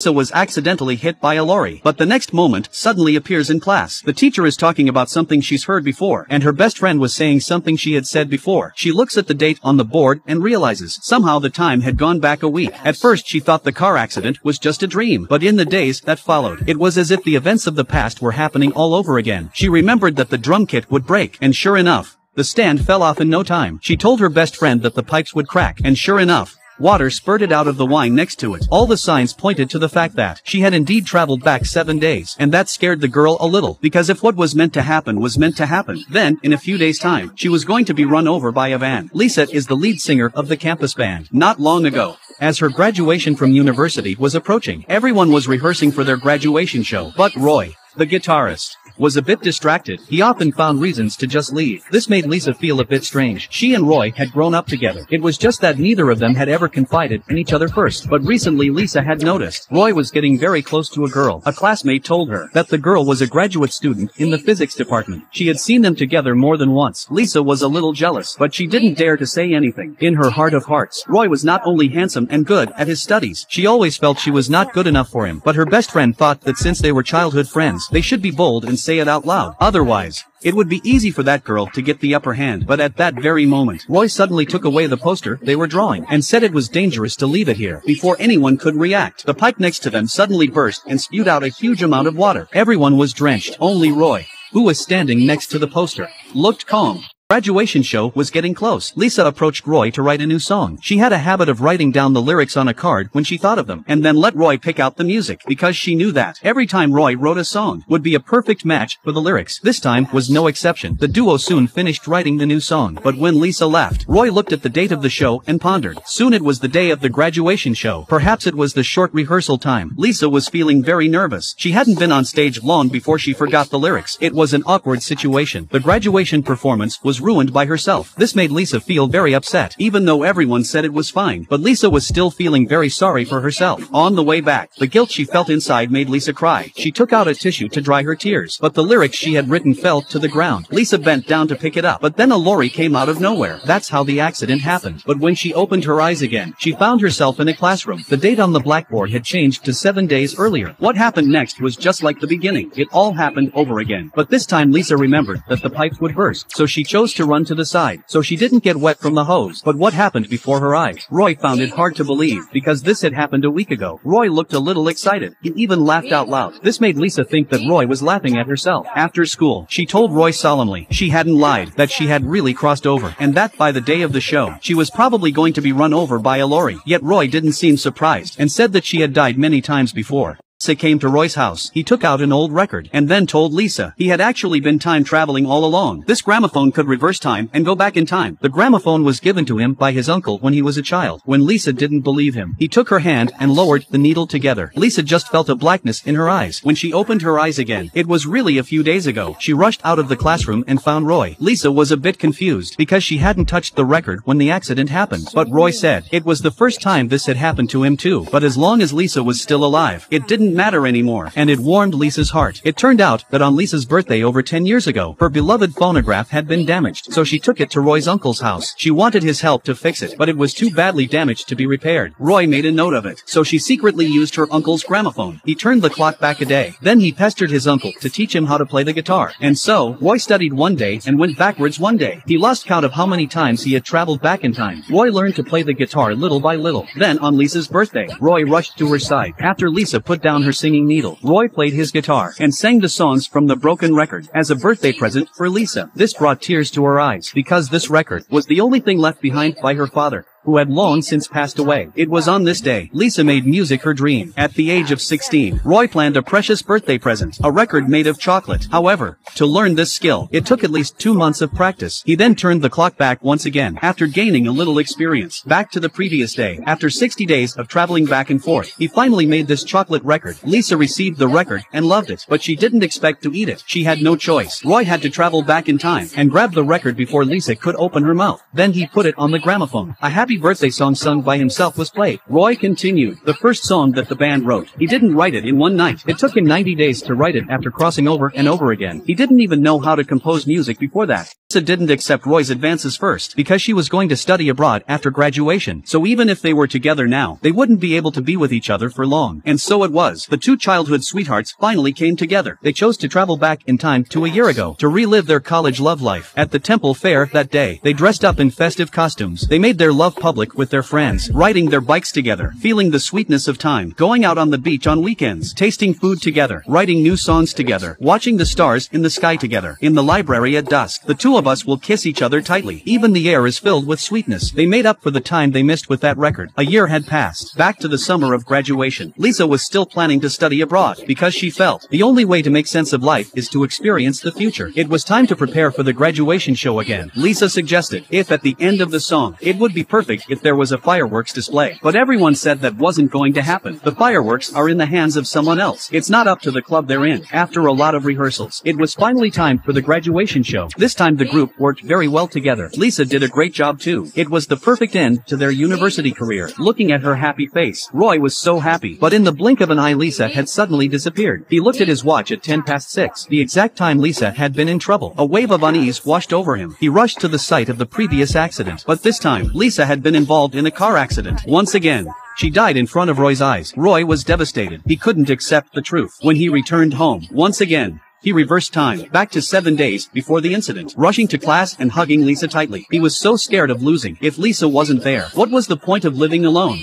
Lisa was accidentally hit by a lorry, but the next moment, suddenly appears in class. The teacher is talking about something she's heard before, and her best friend was saying something she had said before. She looks at the date on the board and realizes somehow the time had gone back a week. At first she thought the car accident was just a dream, but in the days that followed, it was as if the events of the past were happening all over again. She remembered that the drum kit would break, and sure enough, the stand fell off in no time. She told her best friend that the pipes would crack, and sure enough, water spurted out of the wine next to it. All the signs pointed to the fact that she had indeed traveled back 7 days, and that scared the girl a little, because if what was meant to happen was meant to happen, then, in a few days' time, she was going to be run over by a van. Lisa is the lead singer of the campus band. Not long ago, as her graduation from university was approaching, everyone was rehearsing for their graduation show, but Roy, the guitarist, was a bit distracted. He often found reasons to just leave. This made Lisa feel a bit strange. She and Roy had grown up together. It was just that neither of them had ever confided in each other first. But recently Lisa had noticed Roy was getting very close to a girl. A classmate told her that the girl was a graduate student in the physics department. She had seen them together more than once. Lisa was a little jealous, but she didn't dare to say anything. In her heart of hearts, Roy was not only handsome and good at his studies, she always felt she was not good enough for him. But her best friend thought that since they were childhood friends, they should be bold and say it out loud. Otherwise, it would be easy for that girl to get the upper hand. But at that very moment, Roy suddenly took away the poster they were drawing and said it was dangerous to leave it here. Before anyone could react, the pipe next to them suddenly burst and spewed out a huge amount of water. Everyone was drenched. Only Roy, who was standing next to the poster, looked calm. Graduation show was getting close. Lisa approached Roy to write a new song. She had a habit of writing down the lyrics on a card when she thought of them, and then let Roy pick out the music, because she knew that every time Roy wrote a song would be a perfect match for the lyrics. This time was no exception. The duo soon finished writing the new song, but when Lisa left, Roy looked at the date of the show and pondered. Soon it was the day of the graduation show. Perhaps it was the short rehearsal time. Lisa was feeling very nervous. She hadn't been on stage long before she forgot the lyrics. It was an awkward situation. The graduation performance was ruined by herself. This made Lisa feel very upset, even though everyone said it was fine. But Lisa was still feeling very sorry for herself. On the way back, the guilt she felt inside made Lisa cry. She took out a tissue to dry her tears, but the lyrics she had written fell to the ground. Lisa bent down to pick it up, but then a lorry came out of nowhere. That's how the accident happened. But when she opened her eyes again, she found herself in a classroom. The date on the blackboard had changed to 7 days earlier. What happened next was just like the beginning. It all happened over again. But this time Lisa remembered that the pipes would burst, so she chose to run to the side, so she didn't get wet from the hose. But what happened before her eyes? Roy found it hard to believe, because this had happened a week ago. Roy looked a little excited. He even laughed out loud. This made Lisa think that Roy was laughing at herself. After school, she told Roy solemnly she hadn't lied, that she had really crossed over, and that by the day of the show, she was probably going to be run over by a lorry. Yet Roy didn't seem surprised, and said that she had died many times before. Lisa came to Roy's house. He took out an old record, and then told Lisa he had actually been time traveling all along. This gramophone could reverse time and go back in time. The gramophone was given to him by his uncle when he was a child. When Lisa didn't believe him, he took her hand and lowered the needle together. Lisa just felt a blackness in her eyes. When she opened her eyes again, it was really a few days ago. She rushed out of the classroom and found Roy. Lisa was a bit confused, because she hadn't touched the record when the accident happened. But Roy said it was the first time this had happened to him too. But as long as Lisa was still alive, it didn't matter anymore, and it warmed Lisa's heart. It turned out that on Lisa's birthday over 10 years ago, her beloved phonograph had been damaged, so she took it to Roy's uncle's house. She wanted his help to fix it, but it was too badly damaged to be repaired. Roy made a note of it, so she secretly used her uncle's gramophone. He turned the clock back a day. Then he pestered his uncle to teach him how to play the guitar. And so, Roy studied one day and went backwards one day. He lost count of how many times he had traveled back in time. Roy learned to play the guitar little by little. Then on Lisa's birthday, Roy rushed to her side. After Lisa put down her singing needle, Roy played his guitar and sang the songs from the broken record as a birthday present for Lisa. This brought tears to her eyes, because this record was the only thing left behind by her father, who had long since passed away. It was on this day Lisa made music her dream. At the age of 16, Roy planned a precious birthday present, a record made of chocolate. However, to learn this skill, it took at least 2 months of practice. He then turned the clock back once again, after gaining a little experience. Back to the previous day, after 60 days of traveling back and forth, he finally made this chocolate record. Lisa received the record and loved it, but she didn't expect to eat it. She had no choice. Roy had to travel back in time and grab the record before Lisa could open her mouth. Then he put it on the gramophone. A happy birthday song sung by himself was played. Roy continued. The first song that the band wrote, he didn't write it in one night. It took him 90 days to write it after crossing over and over again. He didn't even know how to compose music before that. Lisa didn't accept Roy's advances first because she was going to study abroad after graduation, so even if they were together now, they wouldn't be able to be with each other for long. And so it was. The two childhood sweethearts finally came together. They chose to travel back in time to a year ago to relive their college love life. At the temple fair that day, they dressed up in festive costumes. They made their love public with their friends, riding their bikes together, feeling the sweetness of time, going out on the beach on weekends, tasting food together, writing new songs together, watching the stars in the sky together. In the library at dusk, the two of us will kiss each other tightly. Even the air is filled with sweetness. They made up for the time they missed with that record. A year had passed. Back to the summer of graduation. Lisa was still planning to study abroad because she felt the only way to make sense of life is to experience the future. It was time to prepare for the graduation show again. Lisa suggested if at the end of the song, it would be perfect if there was a fireworks display. But everyone said that wasn't going to happen. The fireworks are in the hands of someone else. It's not up to the club they're in. After a lot of rehearsals, it was finally time for the graduation show. This time the group worked very well together. Lisa did a great job too. It was the perfect end to their university career. Looking at her happy face, Roy was so happy. But in the blink of an eye, Lisa had suddenly disappeared. He looked at his watch at 6:10, the exact time Lisa had been in trouble. A wave of unease washed over him. He rushed to the site of the previous accident. But this time, Lisa had been involved in a car accident. Once again, she died in front of Roy's eyes. Roy was devastated. He couldn't accept the truth. When he returned home, once again, he reversed time, back to 7 days before the incident, rushing to class and hugging Lisa tightly. He was so scared of losing. If Lisa wasn't there, what was the point of living alone?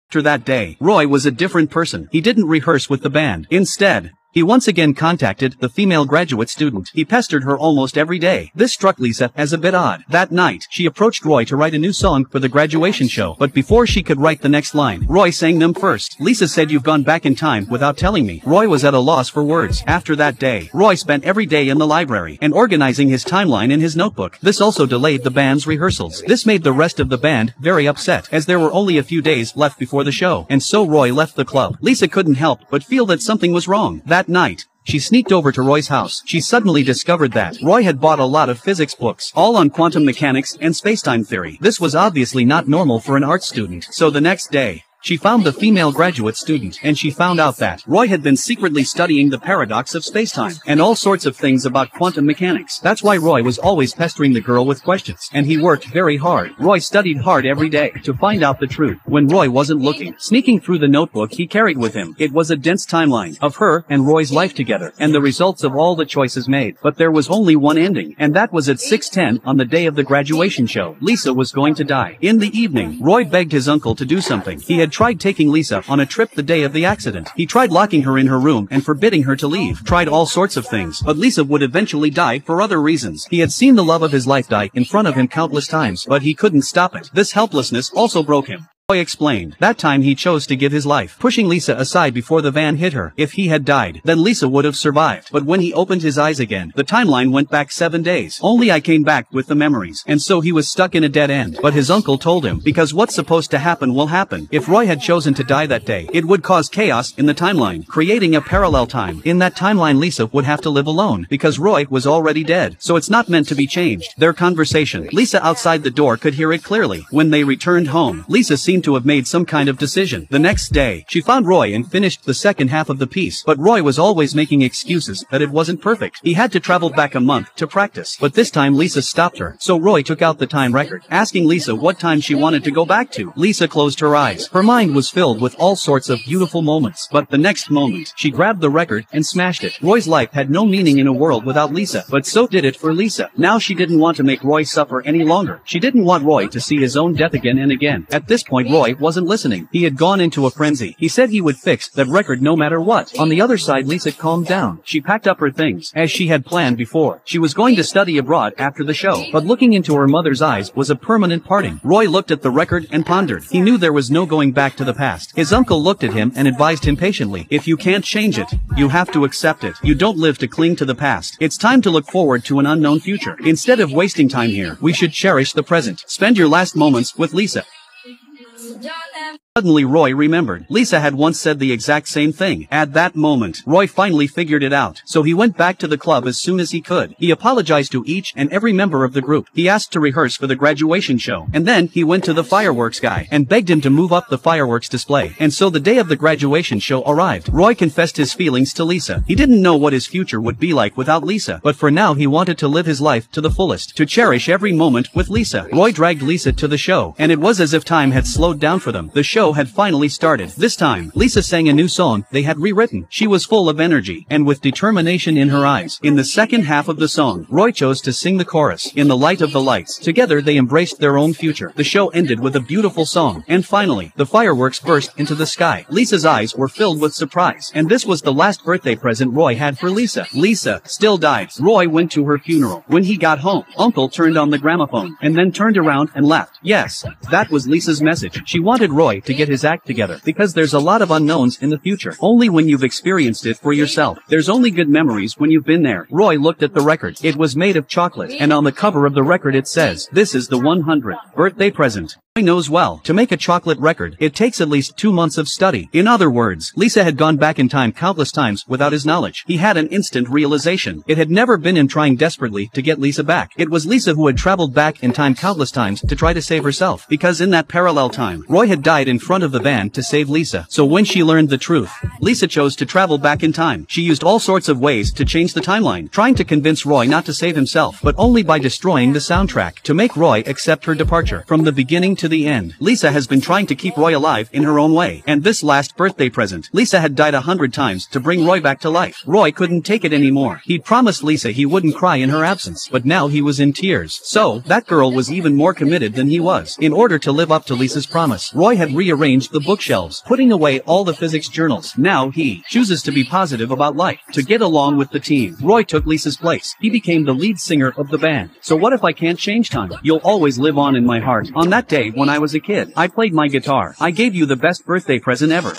After that day, Roy was a different person. He didn't rehearse with the band. Instead, he once again contacted the female graduate student. He pestered her almost every day. This struck Lisa as a bit odd. That night, she approached Roy to write a new song for the graduation show. But before she could write the next line, Roy sang them first. Lisa said, "You've gone back in time without telling me." Roy was at a loss for words. After that day, Roy spent every day in the library and organizing his timeline in his notebook. This also delayed the band's rehearsals. This made the rest of the band very upset, as there were only a few days left before the show. And so Roy left the club. Lisa couldn't help but feel that something was wrong. That night, she sneaked over to Roy's house. She suddenly discovered that Roy had bought a lot of physics books, all on quantum mechanics and spacetime theory. This was obviously not normal for an art student. So the next day, she found the female graduate student, and she found out that Roy had been secretly studying the paradox of spacetime, and all sorts of things about quantum mechanics. That's why Roy was always pestering the girl with questions, and he worked very hard. Roy studied hard every day to find out the truth. When Roy wasn't looking, sneaking through the notebook he carried with him, it was a dense timeline of her and Roy's life together, and the results of all the choices made. But there was only one ending, and that was at 6:10 on the day of the graduation show. Lisa was going to die. In the evening, Roy begged his uncle to do something. He had tried taking Lisa on a trip the day of the accident. He tried locking her in her room and forbidding her to leave. Tried all sorts of things, but Lisa would eventually die for other reasons. He had seen the love of his life die in front of him countless times, but he couldn't stop it. This helplessness also broke him. Roy explained. That time he chose to give his life, pushing Lisa aside before the van hit her. If he had died, then Lisa would have survived. But when he opened his eyes again, the timeline went back 7 days. Only I came back with the memories. And so he was stuck in a dead end. But his uncle told him, because what's supposed to happen will happen. If Roy had chosen to die that day, it would cause chaos in the timeline, creating a parallel time. In that timeline, Lisa would have to live alone, because Roy was already dead. So it's not meant to be changed. Their conversation, Lisa outside the door could hear it clearly. When they returned home, Lisa seemed to have made some kind of decision. The next day, she found Roy and finished the second half of the piece, but Roy was always making excuses that it wasn't perfect. He had to travel back a month to practice, but this time Lisa stopped her. So Roy took out the time record, asking Lisa what time she wanted to go back to. Lisa closed her eyes. Her mind was filled with all sorts of beautiful moments, but the next moment, she grabbed the record and smashed it. Roy's life had no meaning in a world without Lisa, but so did it for Lisa. Now she didn't want to make Roy suffer any longer. She didn't want Roy to see his own death again and again. At this point, Roy wasn't listening. He had gone into a frenzy. He said he would fix that record no matter what. On the other side, Lisa calmed down. She packed up her things, as she had planned before. She was going to study abroad after the show, but looking into her mother's eyes was a permanent parting. Roy looked at the record and pondered. He knew there was no going back to the past. His uncle looked at him and advised him patiently. If you can't change it, you have to accept it. You don't live to cling to the past. It's time to look forward to an unknown future. Instead of wasting time here, we should cherish the present. Spend your last moments with Lisa. Suddenly Roy remembered. Lisa had once said the exact same thing. At that moment, Roy finally figured it out. So he went back to the club as soon as he could. He apologized to each and every member of the group. He asked to rehearse for the graduation show. And then he went to the fireworks guy and begged him to move up the fireworks display. And so the day of the graduation show arrived. Roy confessed his feelings to Lisa. He didn't know what his future would be like without Lisa. But for now he wanted to live his life to the fullest. To cherish every moment with Lisa. Roy dragged Lisa to the show. And it was as if time had slowed down for them. The show had finally started. This time, Lisa sang a new song they had rewritten. She was full of energy and with determination in her eyes. In the second half of the song, Roy chose to sing the chorus. In the light of the lights, together they embraced their own future. The show ended with a beautiful song. And finally, the fireworks burst into the sky. Lisa's eyes were filled with surprise. And this was the last birthday present Roy had for Lisa. Lisa still died. Roy went to her funeral. When he got home, Uncle turned on the gramophone and then turned around and left. Yes, that was Lisa's message. She wanted Roy to get his act together, because there's a lot of unknowns in the future. Only when you've experienced it for yourself. There's only good memories when you've been there. Roy looked at the record. It was made of chocolate, and on the cover of the record it says, "This is the 100th birthday present." Roy knows well, to make a chocolate record, it takes at least 2 months of study. In other words, Lisa had gone back in time countless times without his knowledge. He had an instant realization. It had never been him trying desperately to get Lisa back. It was Lisa who had traveled back in time countless times to try to save herself. Because in that parallel time, Roy had died in front of the van to save Lisa. So when she learned the truth, Lisa chose to travel back in time. She used all sorts of ways to change the timeline, trying to convince Roy not to save himself, but only by destroying the soundtrack, to make Roy accept her departure. From the beginning to the end, Lisa has been trying to keep Roy alive in her own way. And this last birthday present, Lisa had died 100 times to bring Roy back to life. Roy couldn't take it anymore. He'd promised Lisa he wouldn't cry in her absence, but now he was in tears. So, that girl was even more committed than he was. In order to live up to Lisa's promise, Roy had rearranged the bookshelves, putting away all the physics journals. Now he chooses to be positive about life, to get along with the team. Roy took Lisa's place. He became the lead singer of the band. So what if I can't change time? You'll always live on in my heart. On that day when I was a kid, I played my guitar. I gave you the best birthday present ever.